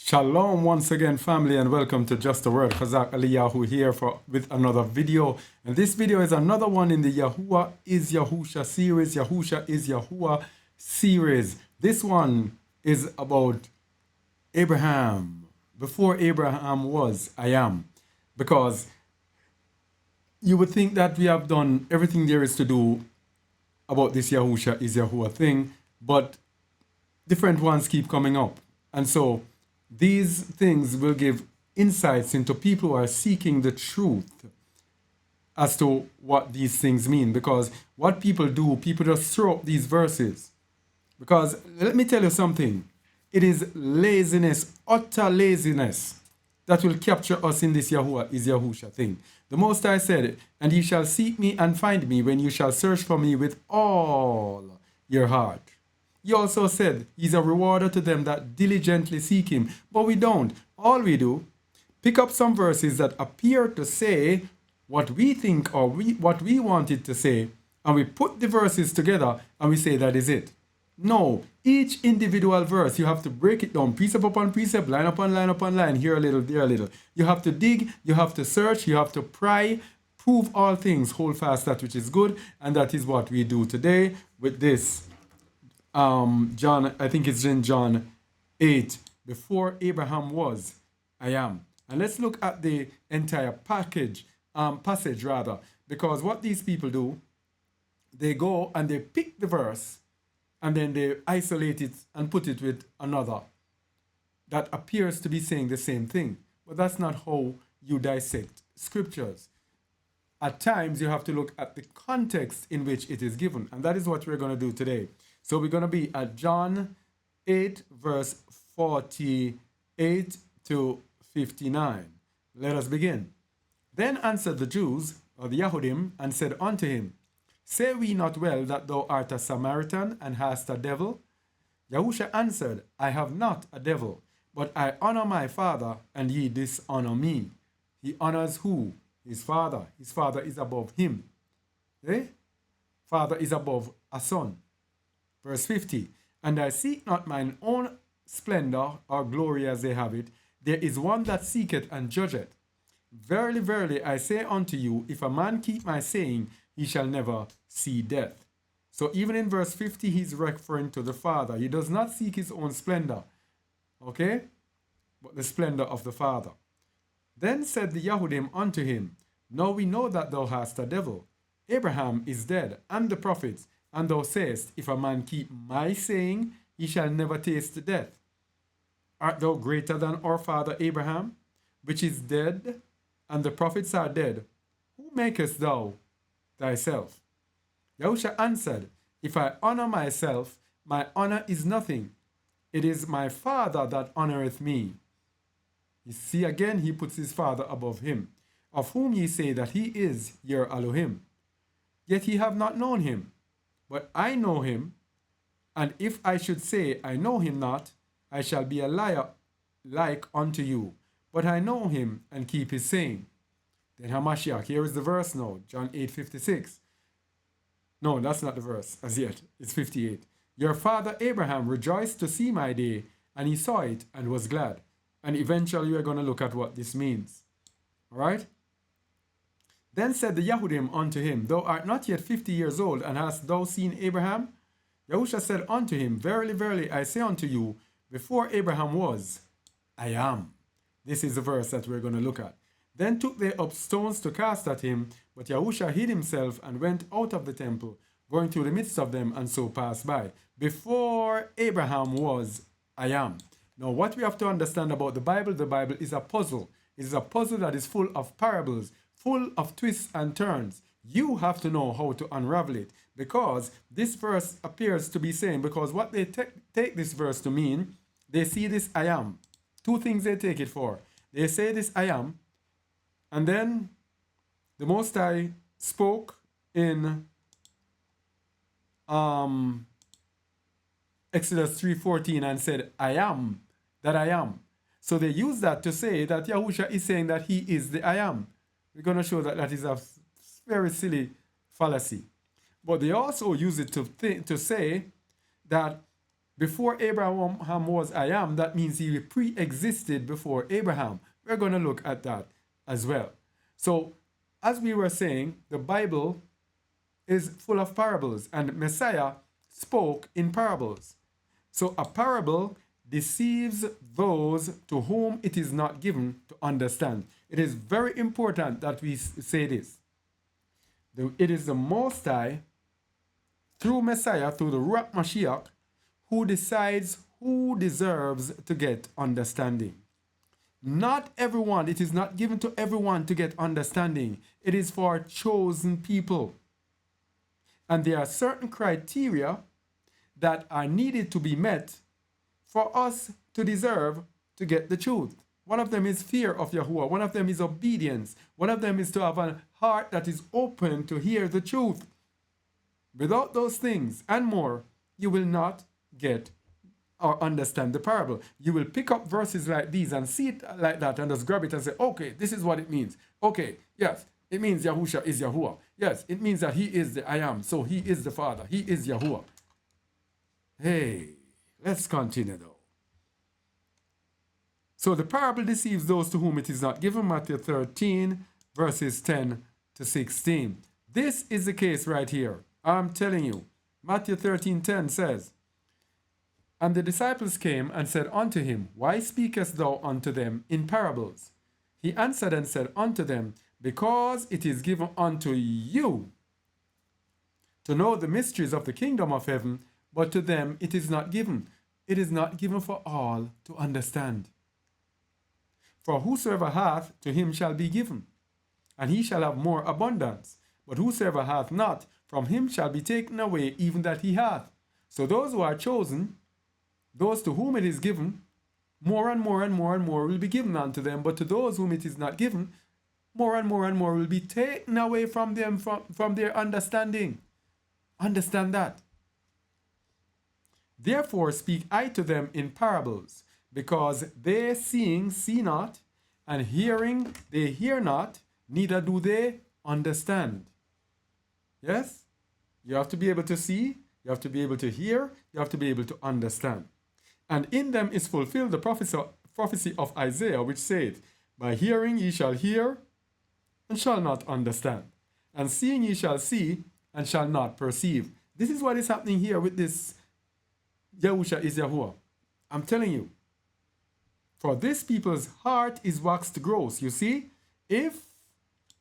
Shalom once again, family, and welcome to Just a Word. Chazak Aliyahu here with another video. And this video is another one in the Yahuwah is Yahusha series. Yahusha is Yahuwah series. This one is about Abraham. Before Abraham was, I am. Because you would think that we have done everything there is to do about this Yahusha is Yahuwah thing, but different ones keep coming up. And so these things will give insights into people who are seeking the truth as to what these things mean. Because what people do, people just throw up these verses. Because let me tell you something. It is laziness, utter laziness, that will capture us in this Yahuwah is Yahusha thing. The Most High said, and ye shall seek me and find me when you shall search for me with all your heart. He also said he's a rewarder to them that diligently seek him. But we don't. All we do, pick up some verses that appear to say what we think or what we want it to say, and we put the verses together and we say that is it. No, each individual verse, you have to break it down, precept upon precept, line upon line upon line, here a little, there a little. You have to dig, you have to search, you have to pry, prove all things, hold fast that which is good, and that is what we do today with this. John, I think it's in John 8, before Abraham was, I am. And let's look at the entire passage, because what these people do, they go and they pick the verse, and then they isolate it and put it with another that appears to be saying the same thing. But that's not how you dissect scriptures. At times, you have to look at the context in which it is given, and that is what we're going to do today. So we're going to be at John 8, verse 48 to 59. Let us begin. Then answered the Jews, or the Yahudim, and said unto him, Say we not well that thou art a Samaritan and hast a devil? Yahusha answered, I have not a devil, but I honor my Father, and ye dishonor me. He honors who? His Father. His Father is above him. Father is above a son. Verse 50, and I seek not mine own splendor or glory as they have it. There is one that seeketh and judgeth. Verily, verily, I say unto you, if a man keep my saying, he shall never see death. So even in verse 50, he's referring to the Father. He does not seek his own splendor, okay? But the splendor of the Father. Then said the Yahudim unto him, Now we know that thou hast a devil. Abraham is dead, and the prophets, and thou sayest, If a man keep my saying, he shall never taste death. Art thou greater than our father Abraham, which is dead, and the prophets are dead? Who makest thou thyself? Yahusha answered, If I honor myself, my honor is nothing. It is my Father that honoreth me. You see, again, he puts his Father above him, of whom ye say that he is your Elohim. Yet ye have not known him. But I know him, and if I should say I know him not, I shall be a liar like unto you. But I know him and keep his saying. Then Hamashiach, here is the verse now, John 8:56. No, that's not the verse as yet. It's 58. Your father Abraham rejoiced to see my day, and he saw it and was glad. And eventually we're going to look at what this means. All right? Then said the Yahudim unto him, Thou art not yet 50 years old, and hast thou seen Abraham? Yahusha said unto him, Verily, verily, I say unto you, before Abraham was, I am. This is the verse that we're going to look at. Then took they up stones to cast at him, but Yahusha hid himself and went out of the temple, going through the midst of them, and so passed by. Before Abraham was, I am. Now, what we have to understand about the Bible is a puzzle. It is a puzzle that is full of parables, full of twists and turns. You have to know how to unravel it, because this verse appears to be saying, because what they take this verse to mean, they see this I am. Two things they take it for. They say this I am, and then the Most High spoke in Exodus 3:14 and said, I am that I am. So they use that to say that Yahusha is saying that he is the I am. We're going to show that that is a very silly fallacy. But they also use it to say that Before Abraham was I am, that means he pre-existed before Abraham. We're going to look at that as well. So, as we were saying, the Bible is full of parables, and Messiah spoke in parables. So, a parable deceives those to whom it is not given to understand. It is very important that we say this. It is the Most High, through Messiah, through the Ruach Mashiach, who decides who deserves to get understanding. Not everyone, it is not given to everyone to get understanding. It is for chosen people. And there are certain criteria that are needed to be met for us to deserve to get the truth. One of them is fear of Yahuwah. One of them is obedience. One of them is to have a heart that is open to hear the truth. Without those things and more, you will not get or understand the parable. You will pick up verses like these and see it like that and just grab it and say, okay, this is what it means. Okay, yes, it means Yahusha is Yahuwah. Yes, it means that he is the I am, so he is the Father. He is Yahuwah. Hey, let's continue though. So the parable deceives those to whom it is not given, Matthew 13, verses 10 to 16. This is the case right here. I'm telling you. Matthew 13:10 says, And the disciples came and said unto him, Why speakest thou unto them in parables? He answered and said unto them, Because it is given unto you to know the mysteries of the kingdom of heaven, but to them it is not given. It is not given for all to understand. For whosoever hath, to him shall be given, and he shall have more abundance. But whosoever hath not, from him shall be taken away even that he hath. So those who are chosen, those to whom it is given, more and more and more and more will be given unto them. But to those whom it is not given, more and more and more will be taken away from them, from their understanding. Understand that. Therefore speak I to them in parables, because they seeing see not, and hearing they hear not, neither do they understand. Yes? You have to be able to see, you have to be able to hear, you have to be able to understand. And in them is fulfilled the prophecy of Isaiah, which saith, By hearing ye shall hear, and shall not understand. And seeing ye shall see, and shall not perceive. This is what is happening here with this Yahusha is Yahuwah. I'm telling you. For this people's heart is waxed gross. You see, if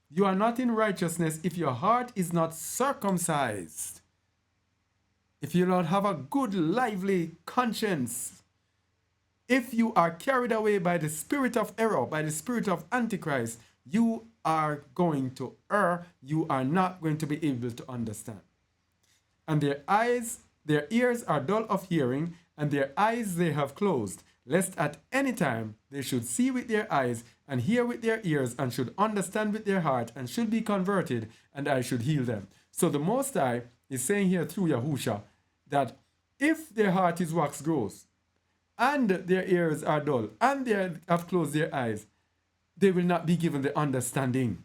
you are not in righteousness, if your heart is not circumcised, if you don't have a good, lively conscience, if you are carried away by the spirit of error, by the spirit of Antichrist, you are going to err. You are not going to be able to understand. And their ears are dull of hearing, and their eyes they have closed, lest at any time they should see with their eyes, and hear with their ears, and should understand with their heart, and should be converted, and I should heal them. So the Most High is saying here through Yahusha that if their heart is wax gross, and their ears are dull, and they have closed their eyes, they will not be given the understanding,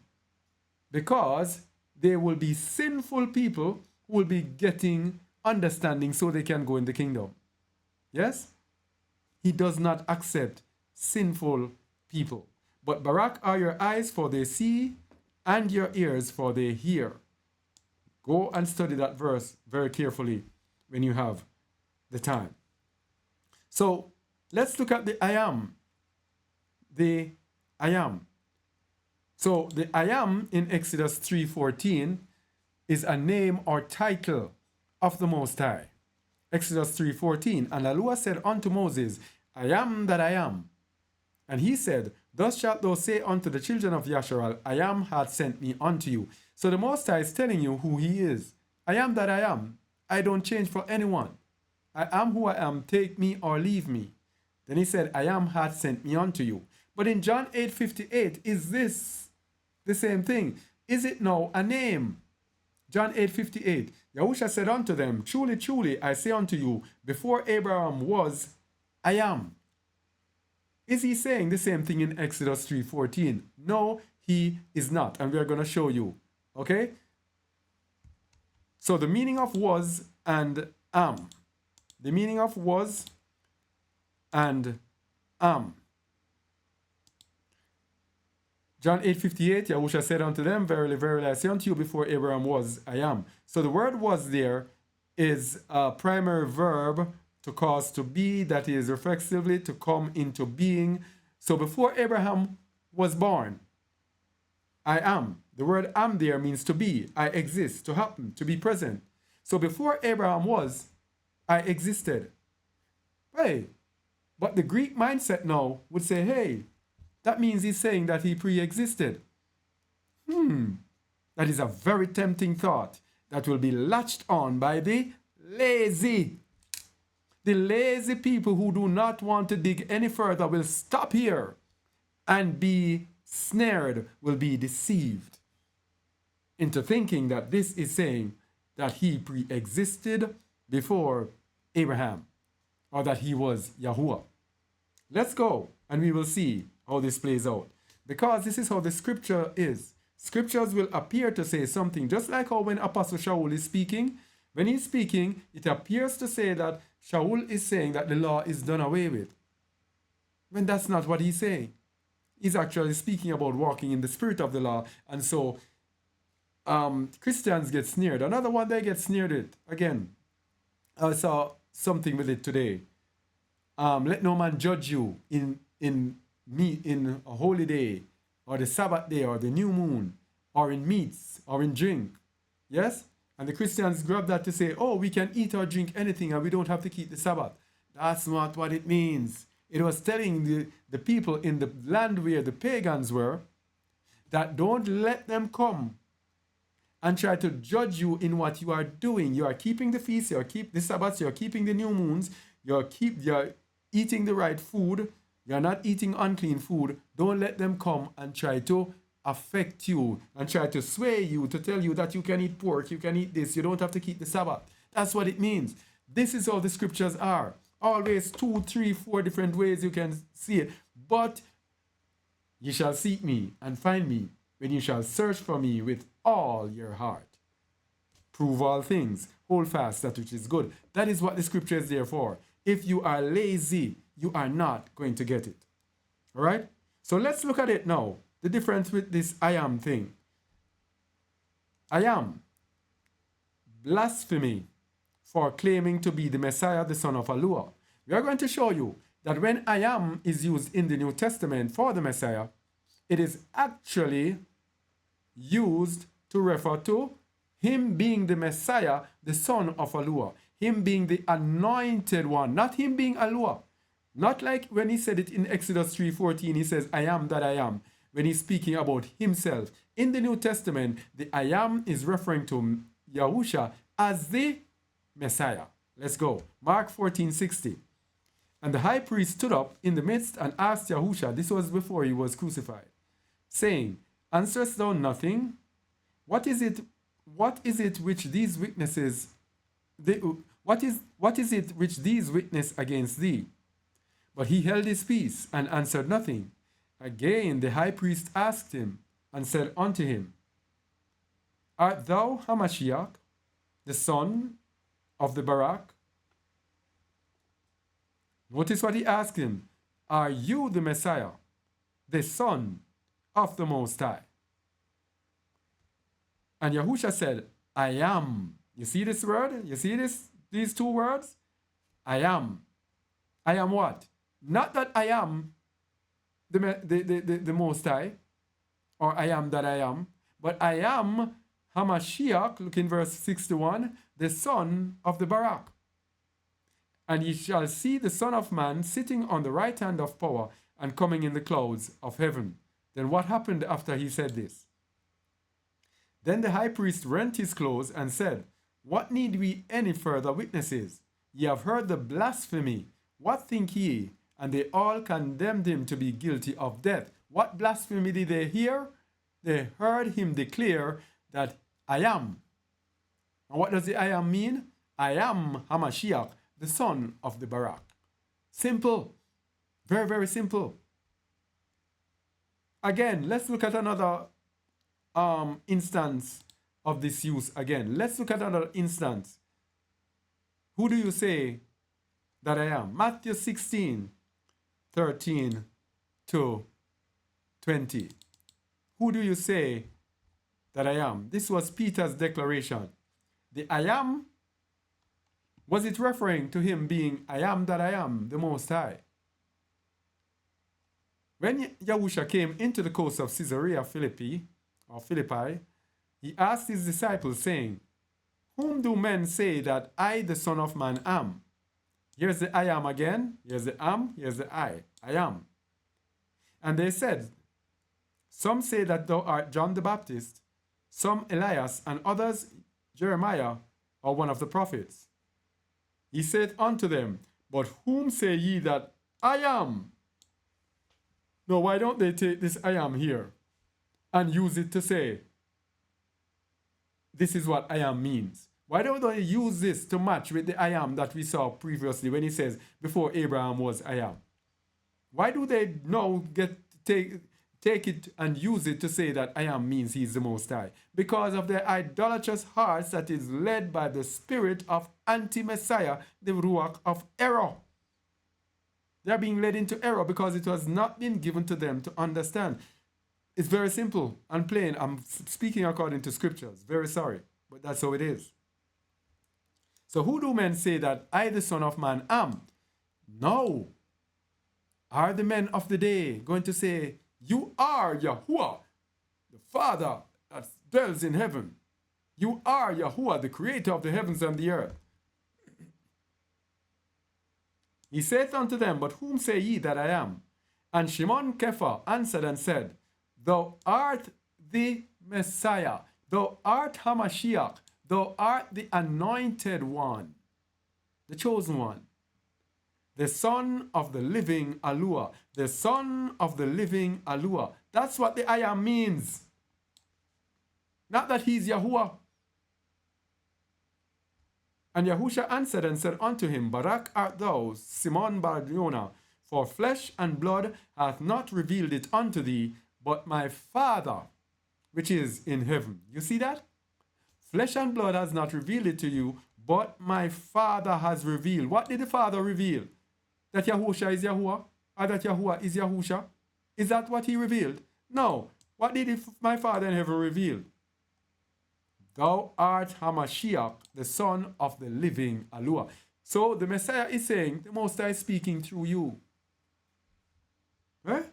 because they will be sinful people who will be getting understanding so they can go in the kingdom. Yes? He does not accept sinful people. But Barak are your eyes, for they see, and your ears, for they hear. Go and study that verse very carefully when you have the time. So let's look at the I am. The I am. So the I am in Exodus 3:14 is a name or title of the Most High. Exodus 3:14, and Allah said unto Moses, I am that I am. And he said, Thus shalt thou say unto the children of Yasharal, I am hath sent me unto you. So the Most High is telling you who he is. I am that I am. I don't change for anyone. I am who I am, take me or leave me. Then he said, I am hath sent me unto you. But in John 8:58, is this the same thing? Is it now a name? John 8:58, Yahusha said unto them, Truly, truly, I say unto you, before Abraham was, I am. Is he saying the same thing in Exodus 3:14? No, he is not. And we are going to show you. Okay? So the meaning of was and am. The meaning of was and am. John 8:58, Yahusha said unto them, Verily, verily, I say unto you, before Abraham was, I am. So the word was there is a primary verb to cause to be, that is reflexively to come into being. So before Abraham was born, I am. The word am there means to be, I exist, to happen, to be present. So before Abraham was, I existed. Hey, but the Greek mindset now would say, hey, that means he's saying that he pre-existed. That is a very tempting thought that will be latched on by the lazy. The lazy people who do not want to dig any further will stop here and be snared, will be deceived into thinking that this is saying that he pre-existed before Abraham, or that he was Yahuwah. Let's go and we will see how this plays out. Because this is how the scripture is. Scriptures will appear to say something, just like how when Apostle Shaul is speaking, when he's speaking, it appears to say that Shaul is saying that the law is done away with. When that's not what he's saying. He's actually speaking about walking in the spirit of the law. And so Christians get snared. Another one, they get snared it. Again, I saw something with it today. Let no man judge you in a holy day, or the Sabbath day, or the new moon, or in meats, or in drink. Yes? And the Christians grab that to say, oh, we can eat or drink anything and we don't have to keep the Sabbath. That's not what it means. It was telling the people in the land where the pagans were that don't let them come and try to judge you in what you are doing. You are keeping the feast, you are keeping the Sabbaths, you are keeping the new moons, you are eating the right food, you are not eating unclean food. Don't let them come and try to affect you and try to sway you to tell you that you can eat pork, you can eat this, you don't have to keep the Sabbath. That's what it means. This is how the scriptures are. Always 2, 3, 4 different ways you can see it. But you shall seek me and find me when you shall search for me with all your heart. Prove all things. Hold fast that which is good. That is what the scripture is there for. If you are lazy, you are not going to get it. All right? So let's look at it now. The difference with this I am thing. I am. Blasphemy for claiming to be the Messiah, the son of Alua. We are going to show you that when I am is used in the New Testament for the Messiah, it is actually used to refer to him being the Messiah, the son of Alua. Him being the anointed one, not him being Alua. Not like when he said it in Exodus 3:14, he says, I am that I am, when he's speaking about himself. In the New Testament, the I am is referring to Yahusha as the Messiah. Let's go. Mark 14:60. And the high priest stood up in the midst and asked Yahusha, this was before he was crucified, saying, answerest thou nothing? What is it which these witnesses, what is it which these witness against thee? But he held his peace and answered nothing. Again the high priest asked him and said unto him, art thou Hamashiach, the son of the Barak? Notice what he asked him. Are you the Messiah, the son of the Most High? And Yahusha said, I am. You see this word? You see these two words? I am. I am what? Not that I am the Most High, or I am that I am, but I am Hamashiach, look in verse 61, the son of the Barak. And ye shall see the Son of Man sitting on the right hand of power and coming in the clouds of heaven. Then what happened after he said this? Then the high priest rent his clothes and said, what need we any further witnesses? Ye have heard the blasphemy. What think ye? And they all condemned him to be guilty of death. What blasphemy did they hear? They heard him declare that I am. And what does the I am mean? I am Hamashiach, the son of the Barak. Simple. Very, very simple. Again, let's look at another instance of this use again. Let's look at another instance. Who do you say that I am. Matthew 16:13 to 20. Who do you say that I am? This was Peter's declaration. The I am, was it referring to him being I am that I am, the Most High? When Yahusha came into the coast of Caesarea Philippi, he asked his disciples, saying, whom do men say that I, the Son of Man, am? Here's the I am again. Here's the am. Here's the I am. And they said, some say that thou art John the Baptist, some Elias, and others Jeremiah, or one of the prophets. He said unto them, but whom say ye that I am? No, why don't they take this I am here and use it to say, this is what I am means? Why don't they use this to match with the I am that we saw previously when he says, before Abraham was I am? Why do they now take it and use it to say that I am means he's the Most High? Because of their idolatrous hearts that is led by the spirit of anti-Messiah, the Ruach of error. They're being led into error because it was not been given to them to understand. It's very simple and plain. I'm speaking according to scriptures. Very sorry, but that's how it is. So who do men say that I, the Son of Man, am? No. Are the men of the day going to say, you are Yahuwah, the Father that dwells in heaven? You are Yahuwah, the creator of the heavens and the earth. He saith unto them, but whom say ye that I am? And Shimon Kepha answered and said, thou art the Messiah, thou art Hamashiach, thou art the anointed one, the chosen one, the son of the living Alua, the son of the living Alua. That's what the I am means. Not that he's Yahuwah. And Yahusha answered and said unto him, Barak art thou, Simon Bar-Jonah, for flesh and blood hath not revealed it unto thee, but my Father, which is in heaven. You see that? Flesh and blood has not revealed it to you, but my Father has revealed. What did the Father reveal? That Yahusha is Yahuwah? Or that Yahuwah is Yahusha? Is that what he revealed? No. What did my Father in heaven reveal? Thou art Hamashiach, the son of the living Alua. So the Messiah is saying, the Most High is speaking through you. Eh?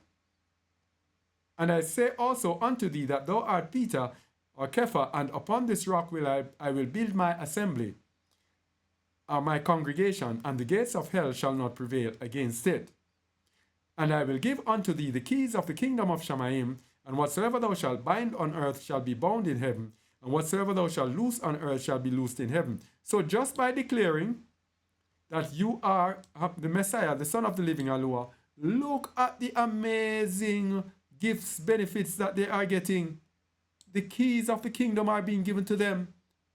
And I say also unto thee that thou art Peter, or Kepha, and upon this rock I will build my assembly, or my congregation, and the gates of hell shall not prevail against it. And I will give unto thee the keys of the kingdom of Shamaim, and whatsoever thou shalt bind on earth shall be bound in heaven, and whatsoever thou shalt loose on earth shall be loosed in heaven. So just by declaring that you are the Messiah, the Son of the living Alua, look at the amazing gifts, benefits that they are getting. The keys of the kingdom are being given to them.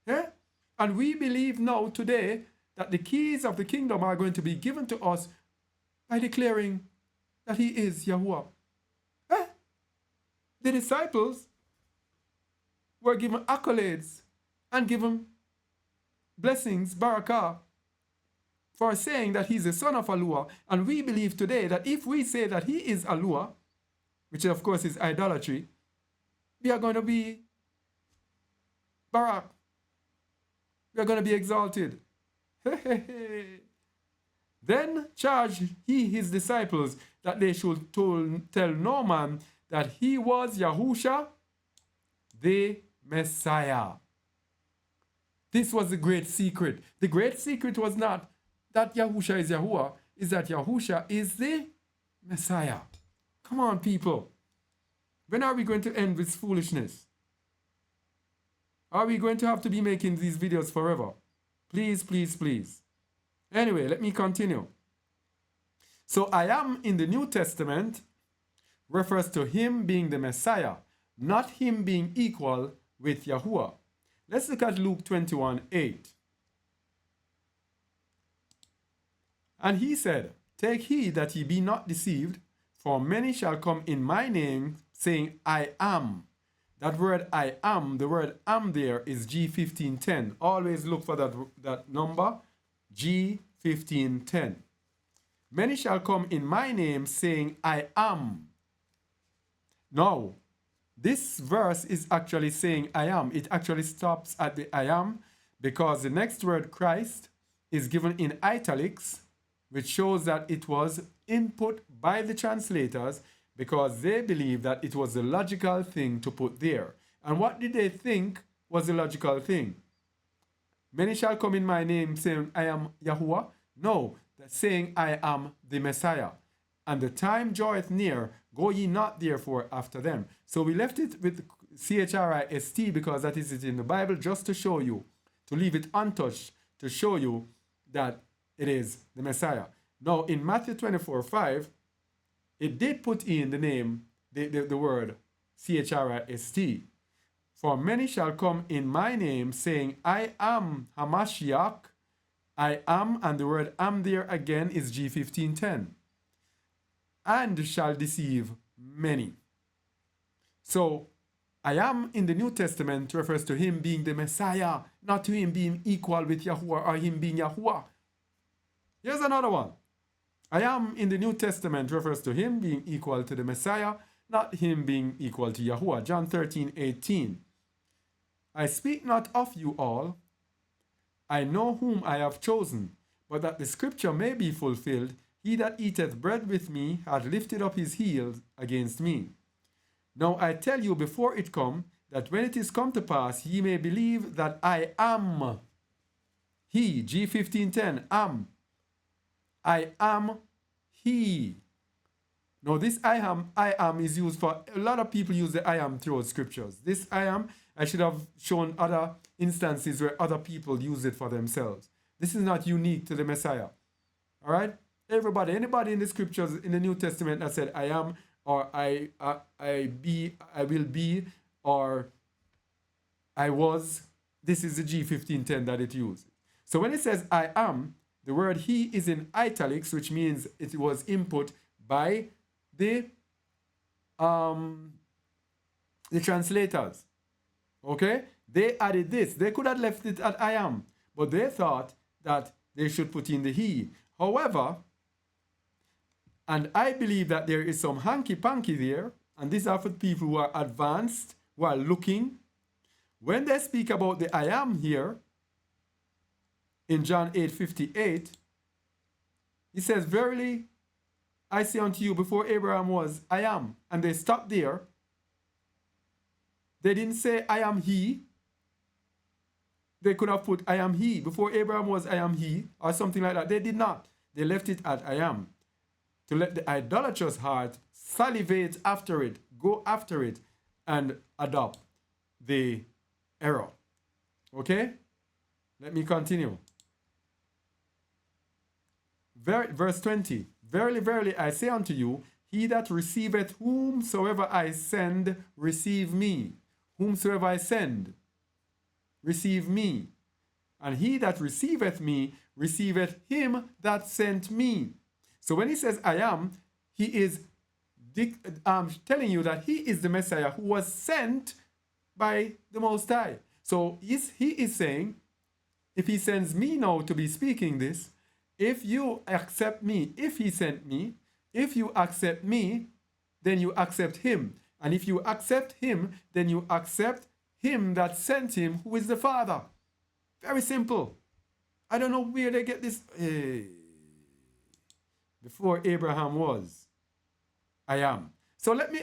Yeah? And we believe now today that the keys of the kingdom are going to be given to us by declaring that he is Yahuwah. Eh? The disciples were given accolades and given blessings, barakah, for saying that he's the son of Alua. And we believe today that if we say that he is Alua, which of course is idolatry, we are going to be barak. We are going to be exalted. Then charged he his disciples that they should tell no man that he was Yahusha, the Messiah. This was the great secret. The great secret was not that Yahusha is Yahuwah, is that Yahusha is the Messiah. Come on, people. When are we going to end this foolishness? Are we going to have to be making these videos forever? Please, please, please. Anyway, let me continue. So I am in the New Testament refers to him being the Messiah, not him being equal with Yahuwah. Let's look at Luke 21:8. And he said, take heed that ye be not deceived, for many shall come in my name, saying, I am. That word I am, the word am there is G1510. Always look for that number, G1510. 15:10. Many shall come in my name, saying, I am. Now, this verse is actually saying I am. It actually stops at the I am because the next word Christ is given in italics, which shows that it was input by the translators because they believe that it was the logical thing to put there. And what did they think was the logical thing? Many shall come in my name saying, I am Yahuwah. No, that's saying, I am the Messiah. And the time draweth near, go ye not therefore after them. So we left it with Christ because that is it in the Bible, just to show you, to leave it untouched, to show you that it is the Messiah. Now in Matthew 24:5, it did put in the name, the word Christ. For many shall come in my name, saying, I am Hamashiach. I am, and the word am there again is G15:10. And shall deceive many. So, I am in the New Testament refers to him being the Messiah, not to him being equal with Yahuwah or him being Yahuwah. Here's another one. I am in the New Testament refers to him being equal to the Messiah, not him being equal to Yahuwah. John 13:18. I speak not of you all. I know whom I have chosen, but that the scripture may be fulfilled, he that eateth bread with me hath lifted up his heels against me. Now I tell you before it come, that when it is come to pass, ye may believe that I am he. G15:10, am. I am he. Now this I am is used for, a lot of people use the I am throughout scriptures. This I should have shown other instances where other people use it for themselves. This is not unique to the Messiah. All right? Anybody in the scriptures in the New Testament that said I am, or I will be, or I was, this is the G15:10 that it uses. So when it says I am, the word he is in italics, which means it was input by the translators. Okay? They added this. They could have left it at I am, but they thought that they should put in the he. However, and I believe that there is some hanky-panky there, and these are for people who are advanced, who are looking. When they speak about the I am here, in John 8:58, he says, verily, I say unto you, before Abraham was, I am. And they stopped there. They didn't say, I am he. They could have put, I am he. Before Abraham was, I am he, or something like that. They did not. They left it at I am, to let the idolatrous heart salivate after it, go after it, and adopt the error. Okay? Let me continue. Verse 20. Verily, verily, I say unto you, he that receiveth whomsoever I send, receive me. Whomsoever I send, receive me. And he that receiveth me, receiveth him that sent me. So when he says I am, he is telling you that he is the Messiah who was sent by the Most High. So he is saying, if he sends me now to be speaking this, if you accept me, if he sent me, if you accept me, then you accept him. And if you accept him, then you accept him that sent him, who is the Father. Very simple. I don't know where they get this. Before Abraham was, I am. So let me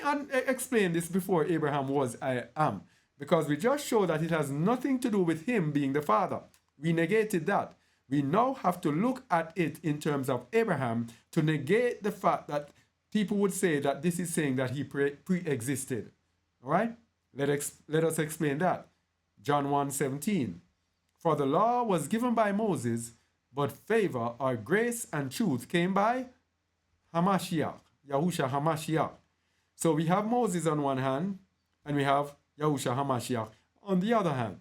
explain this before Abraham was, I am. Because we just showed that it has nothing to do with him being the Father. We negated that. We now have to look at it in terms of Abraham to negate the fact that people would say that this is saying that he pre-existed. All right? Let us explain that. John 1:17. For the law was given by Moses, but favor or grace and truth came by Hamashiach, Yahusha Hamashiach. So we have Moses on one hand, and we have Yahusha Hamashiach on the other hand.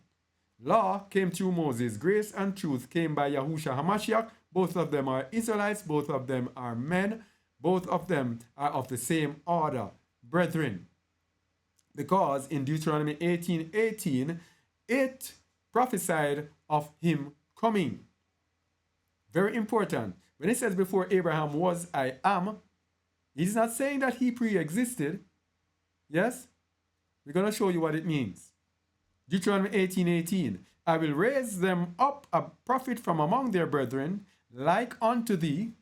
Law came through Moses, grace and truth came by Yahusha Hamashiach. Both of them are Israelites, both of them are men, both of them are of the same order, brethren. Because in Deuteronomy 18:18, it prophesied of him coming. Very important. When it says before Abraham was, I am, he's not saying that he pre-existed. Yes? We're going to show you what it means. Deuteronomy 18:18. I will raise them up a prophet from among their brethren, like unto thee.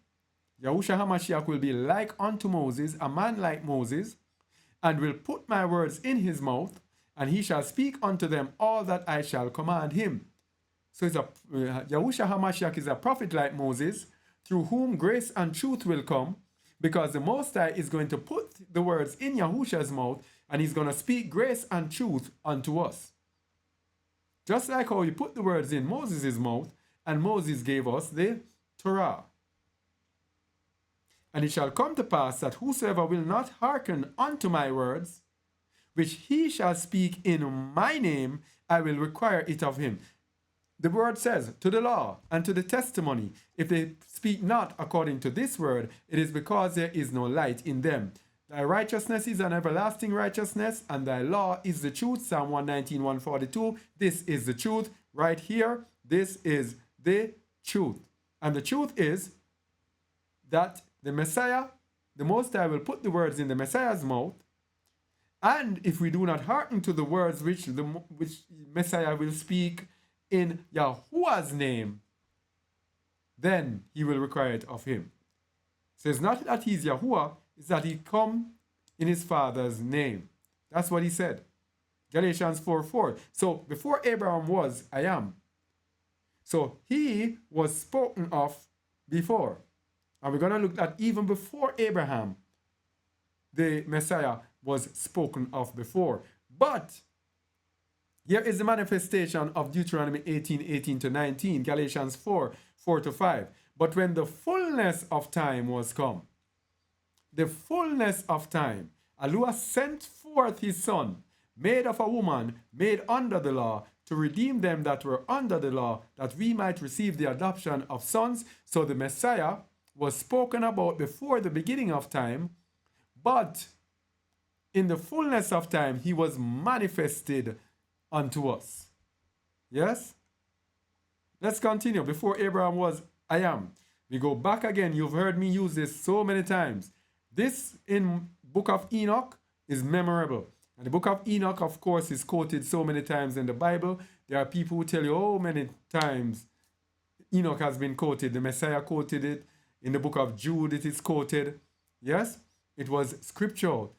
Yahushua HaMashiach will be like unto Moses, a man like Moses, and will put my words in his mouth, and he shall speak unto them all that I shall command him. So Yahushua HaMashiach is a prophet like Moses, through whom grace and truth will come, because the Most High is going to put the words in Yahusha's mouth, and he's going to speak grace and truth unto us. Just like how he put the words in Moses' mouth, and Moses gave us the Torah. And it shall come to pass that whosoever will not hearken unto my words, which he shall speak in my name, I will require it of him. The word says, to the law and to the testimony, if they speak not according to this word, it is because there is no light in them. Thy righteousness is an everlasting righteousness, and thy law is the truth. Psalm 119, 142. This is the truth right here. This is the truth. And the truth is that the Messiah, the Most High, will put the words in the Messiah's mouth. And if we do not hearken to the words which Messiah will speak in Yahuwah's name, then he will require it of him. So it's not that he's Yahuwah, it's that he come in his Father's name. That's what he said. Galatians 4:4. So before Abraham was, I am. So he was spoken of before. And we're going to look at even before Abraham, the Messiah was spoken of before. But here is the manifestation of Deuteronomy 18:18-19, Galatians 4:4-5. But when the fullness of time was come, the fullness of time, Allah sent forth his son, made of a woman, made under the law, to redeem them that were under the law, that we might receive the adoption of sons. So the Messiah was spoken about before the beginning of time, but in the fullness of time, he was manifested unto us. Yes? Let's continue. Before Abraham was, I am. We go back again. You've heard me use this so many times. This in book of Enoch is memorable. And the book of Enoch, of course, is quoted so many times in the Bible. There are people who tell you, oh, many times Enoch has been quoted. The Messiah quoted it. In the book of Jude, it is quoted. Yes? It was scriptural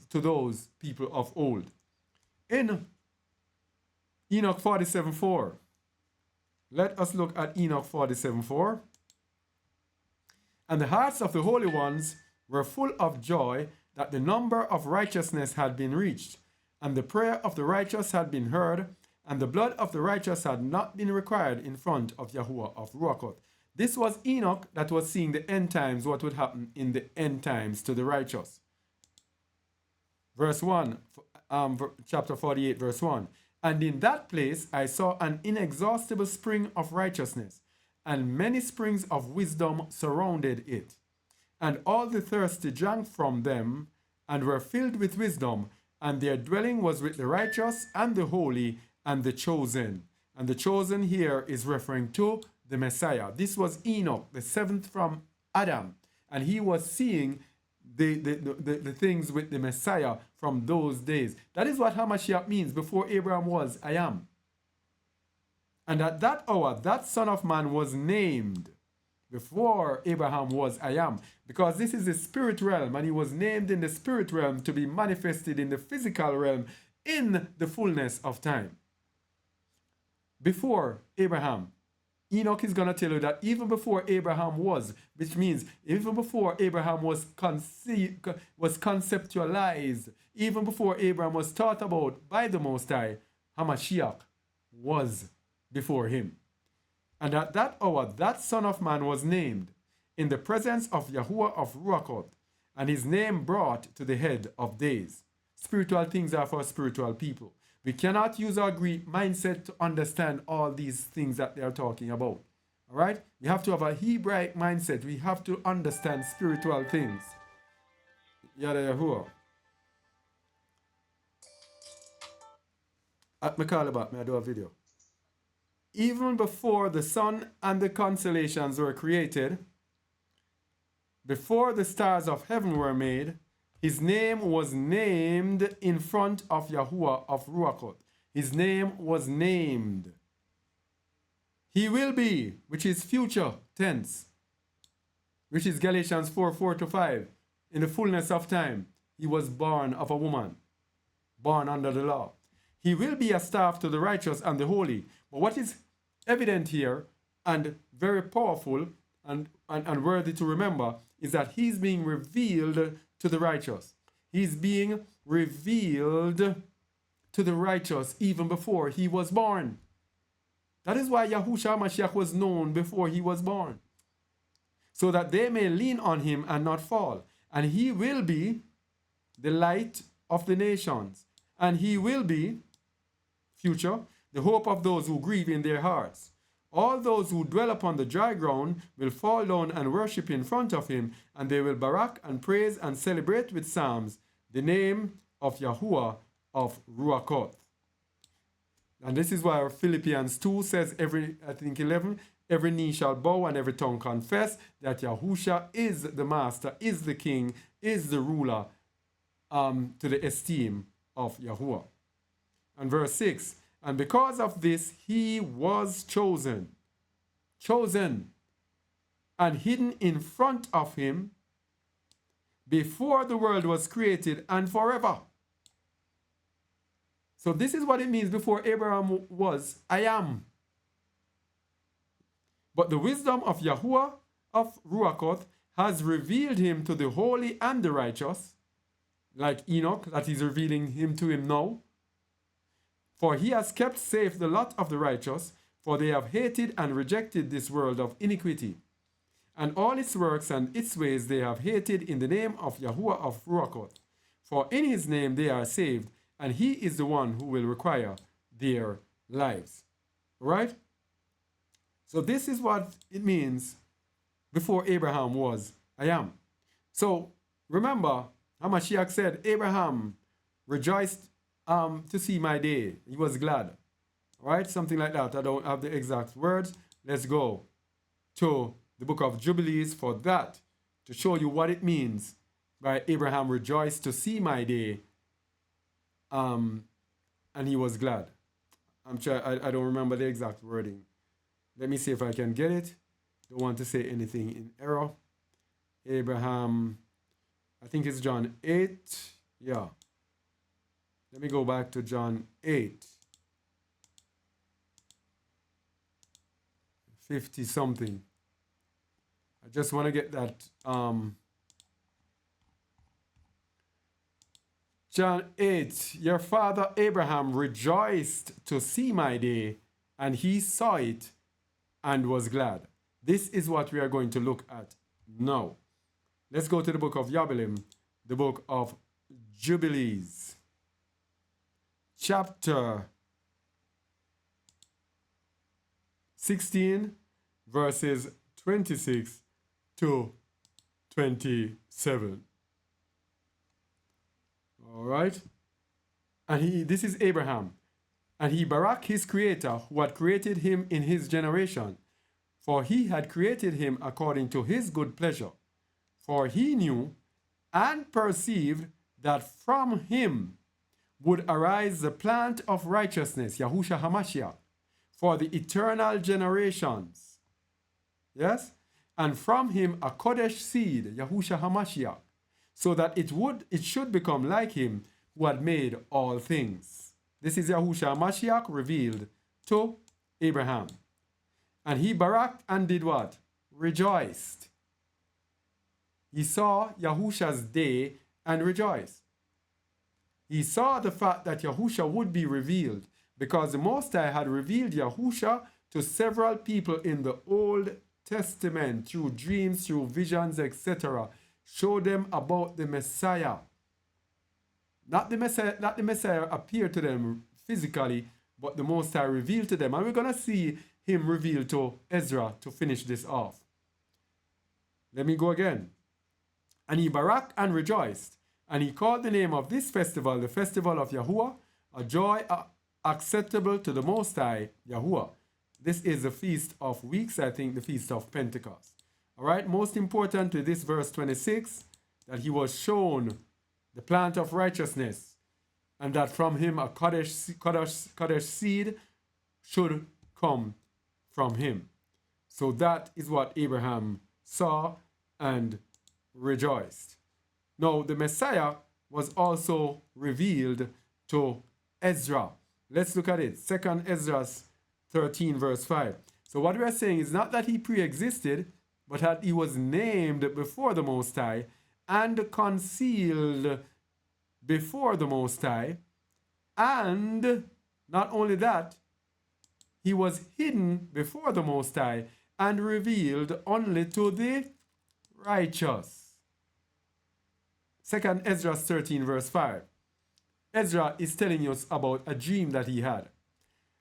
to those people of old. In Enoch 47:4, let us look at Enoch 47:4. And the hearts of the holy ones were full of joy that the number of righteousness had been reached, and the prayer of the righteous had been heard, and the blood of the righteous had not been required in front of Yahuwah of Ruachoth. This was Enoch that was seeing the end times, what would happen in the end times to the righteous. Verse 1, chapter 48, verse 1. And in that place I saw an inexhaustible spring of righteousness, and many springs of wisdom surrounded it. And all the thirsty drank from them, and were filled with wisdom, and their dwelling was with the righteous, and the holy, and the chosen. And the chosen here is referring to the Messiah. This was Enoch, the seventh from Adam, and he was seeing the things with the Messiah from those days. That is what Hamashiach means. Before Abraham was, I am. And at that hour, that Son of Man was named. Before Abraham was, I am. Because this is the spirit realm, and he was named in the spirit realm to be manifested in the physical realm in the fullness of time. Before Abraham, Enoch is going to tell you that even before Abraham was, which means even before Abraham was conceptualized, even before Abraham was thought about by the Most High, Hamashiach was before him. And at that hour, that Son of Man was named in the presence of Yahuwah of Ruachoth, and his name brought to the head of days. Spiritual things are for spiritual people. We cannot use our Greek mindset to understand all these things that they are talking about. All right? We have to have a Hebraic mindset. We have to understand spiritual things. Yada Yahuwah. At me call about me, I do a video. even before the sun and the constellations were created, before the stars of heaven were made, his name was named in front of Yahuwah of Ruachoth. His name was named. He will be, which is future tense, which is Galatians 4:4-5. In the fullness of time, he was born of a woman, born under the law. He will be a staff to the righteous and the holy. But what is evident here and very powerful and worthy to remember is that he's being revealed to the righteous. He's being revealed to the righteous even before he was born. That is why Yahushua Mashiach was known before he was born, so that they may lean on him and not fall. And he will be the light of the nations. And he will be, future, the hope of those who grieve in their hearts. All those who dwell upon the dry ground will fall down and worship in front of him, and they will barak and praise and celebrate with psalms the name of Yahuwah of Ruachoth. And this is why Philippians 2 says, 11, every knee shall bow and every tongue confess that Yahusha is the master, is the king, is the ruler, to the esteem of Yahuwah. And verse 6, and because of this he was chosen, and hidden in front of him before the world was created and forever. So this is what it means before Abraham was, I am. But the wisdom of Yahuwah of Ruachoth has revealed him to the holy and the righteous, like Enoch, that he's revealing him to him now. For he has kept safe the lot of the righteous, for they have hated and rejected this world of iniquity. And all its works and its ways they have hated in the name of Yahuwah of Ruachoth. For in his name they are saved, and he is the one who will require their lives. Right? So this is what it means before Abraham was, I am. So remember, Hamashiach said, Abraham rejoiced to see my day. He was glad. Right? Something like that. I don't have the exact words. Let's go to the book of Jubilees for that, to show you what it means by Abraham rejoiced to see my day. And he was glad. I don't remember the exact wording. Let me see if I can get it. Don't want to say anything in error. Abraham, I think it's John 8. Yeah. Let me go back to John 8. 50 something. I just want to get that. John 8, your father Abraham rejoiced to see my day, and he saw it and was glad. This is what we are going to look at now. Let's go to the book of Yabelim, the book of Jubilees, chapter 16, verses 26 to 27. All right. And this is Abraham. And he barak his creator, who had created him in his generation. For he had created him according to his good pleasure. For he knew and perceived that from him would arise the plant of righteousness, Yahushua HaMashiach, for the eternal generations. Yes? And from him a Kodesh seed, Yahushua HaMashiach, so that it should become like him who had made all things. This is Yahushua HaMashiach revealed to Abraham. And he baraked and did what? Rejoiced. He saw Yahusha's day and rejoiced. He saw the fact that Yahusha would be revealed, because the Most High had revealed Yahusha to several people in the Old Testament through dreams, through visions, etc. Show them about the Messiah. Not the Messiah appeared to them physically, but the Most High revealed to them. And we're going to see him revealed to Ezra to finish this off. Let me go again. And he baraked and rejoiced. And he called the name of this festival the festival of Yahuwah, a joy acceptable to the Most High, Yahuwah. This is the Feast of Weeks, I think the Feast of Pentecost. All right, most importantly, this verse 26, that he was shown the plant of righteousness, and that from him a Kadesh seed should come from him. So that is what Abraham saw and rejoiced. Now, the Messiah was also revealed to Ezra. Let's look at it. 2 Ezra 13, verse 5. So what we are saying is not that he pre-existed, but that he was named before the Most High and concealed before the Most High. And not only that, he was hidden before the Most High and revealed only to the righteous. 2 Ezra 13, verse 5. Ezra is telling us about a dream that he had.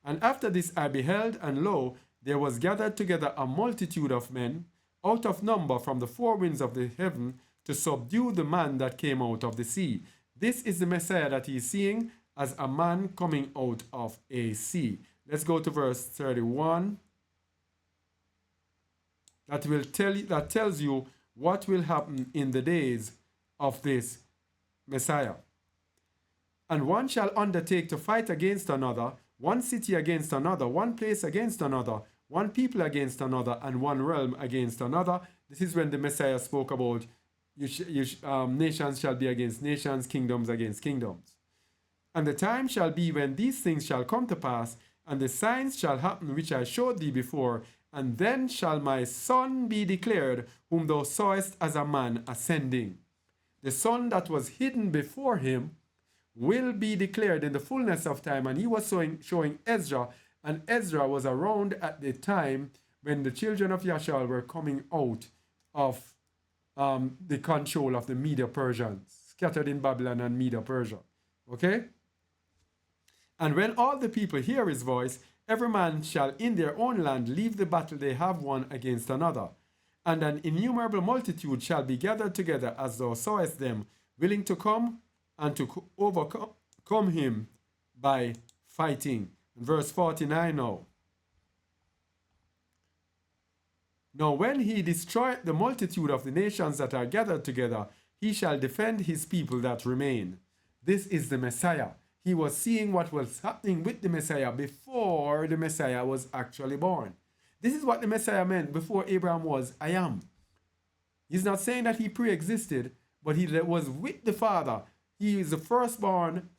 And after this I beheld, and lo, there was gathered together a multitude of men, out of number from the four winds of the heaven, to subdue the man that came out of the sea. This is the Messiah that he is seeing as a man coming out of a sea. Let's go to verse 31. That tells you what will happen in the days of this Messiah. And one shall undertake to fight against another, one city against another, one place against another, one people against another, and one realm against another. This is when the Messiah spoke about nations shall be against nations, kingdoms against kingdoms. And the time shall be when these things shall come to pass, and the signs shall happen which I showed thee before, and then shall my Son be declared, whom thou sawest as a man ascending. The Son that was hidden before him will be declared in the fullness of time. And he was showing Ezra, and Ezra was around at the time when the children of Yashal were coming out of the control of the Medo-Persians, scattered in Babylon and Medo-Persia. Okay? And when all the people hear his voice, every man shall in their own land leave the battle they have won against another. And an innumerable multitude shall be gathered together as thou sawest them, willing to come and to overcome him by fighting. Verse 49 now. Now when he destroyed the multitude of the nations that are gathered together, he shall defend his people that remain. This is the Messiah. He was seeing what was happening with the Messiah before the Messiah was actually born. This is what the Messiah meant before Abraham was, I am. He's not saying that he pre-existed, but he was with the Father. He is the firstborn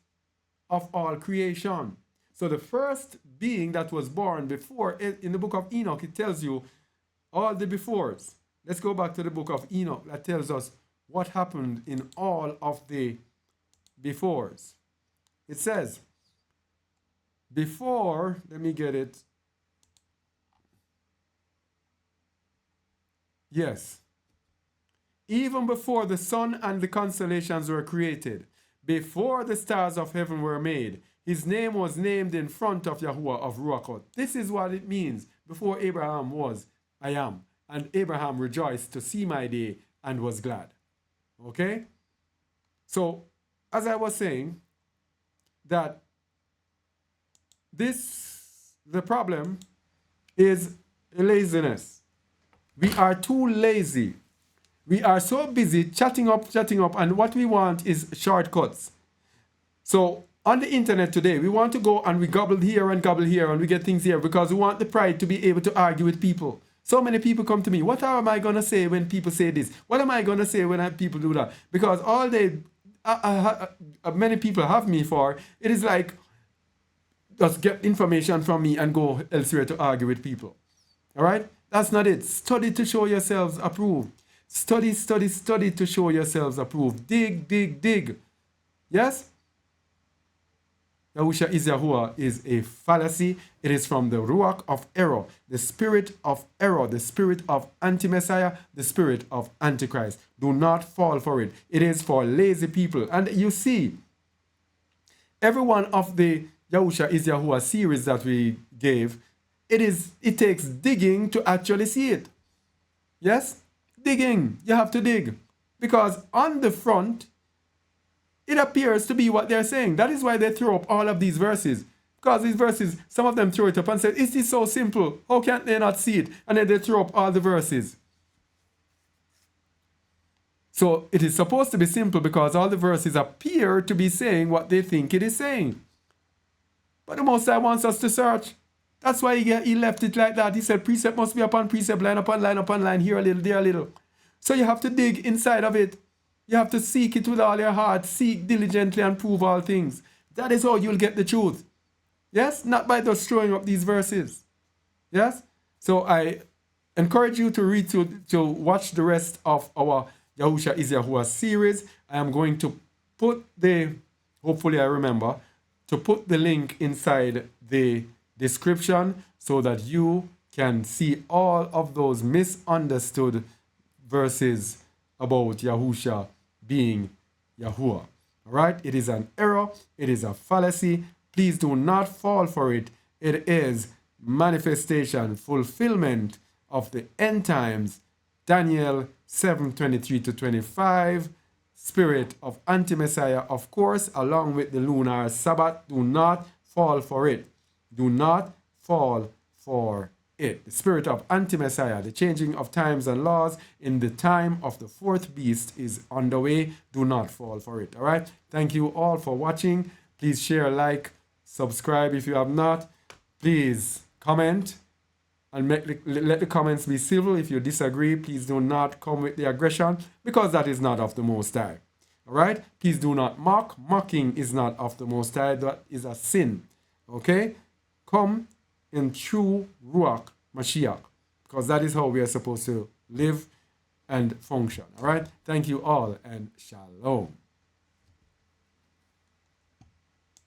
of all creation. So the first being that was born before, in the book of Enoch, it tells you all the befores. Let's go back to the book of Enoch. That tells us what happened in all of the befores. It says, before, let me get it. Yes. Even before the sun and the constellations were created, before the stars of heaven were made, his name was named in front of Yahuwah of Ruachot. This is what it means. Before Abraham was, I am. And Abraham rejoiced to see my day and was glad. Okay? So, as I was saying, that the problem is laziness. We are too lazy. We are so busy chatting up, and what we want is shortcuts. So on the internet today, we want to go and we gobble here and we get things here because we want the pride to be able to argue with people. So many people come to me, what am I going to say when people say this? What am I going to say when people do that? Because all they, many people have me for, it is like, just get information from me and go elsewhere to argue with people. All right? That's not it. Study to show yourselves approved. Study to show yourselves approved. Dig. Yes? Yahusha is Yahuwah is a fallacy. It is from the Ruach of error, the spirit of error, the spirit of anti-Messiah, the spirit of Antichrist. Do not fall for it. It is for lazy people. And you see, every one of the Yahusha is Yahuwah series that we gave, it takes digging to actually see it. Yes? Digging. You have to dig. Because on the front, it appears to be what they're saying. That is why they throw up all of these verses. Because these verses, some of them throw it up and say, is this so simple? How can't they not see it? And then they throw up all the verses. So it is supposed to be simple because all the verses appear to be saying what they think it is saying. But the Most High wants us to search. That's why he left it like that. He said precept must be upon precept, line upon line upon line, here a little, there a little. So you have to dig inside of it. You have to seek it with all your heart. Seek diligently and prove all things. That is how you'll get the truth. Yes? Not by just throwing up these verses. Yes? So I encourage you to read, to watch the rest of our Yahusha is Yahuwah series. I am going to put hopefully I remember, to put the link inside the description so that you can see all of those misunderstood verses about Yahusha being Yahuwah. All right? It is an error. It is a fallacy. Please do not fall for it. It is manifestation, fulfillment of the end times. Daniel 7:23-25. Spirit of anti-Messiah, of course, along with the lunar Sabbath. Do not fall for it. Do not fall for it. The spirit of anti-Messiah, the changing of times and laws in the time of the fourth beast is on the way. Do not fall for it. All right. Thank you all for watching. Please share, like, subscribe if you have not. Please comment and let the comments be civil. If you disagree, please do not come with the aggression, because that is not of the Most High. All right? Please do not mock. Mocking is not of the Most High. That is a sin. Okay? Come in true Ruach Mashiach, because that is how we are supposed to live and function. All right? Thank you all, and shalom.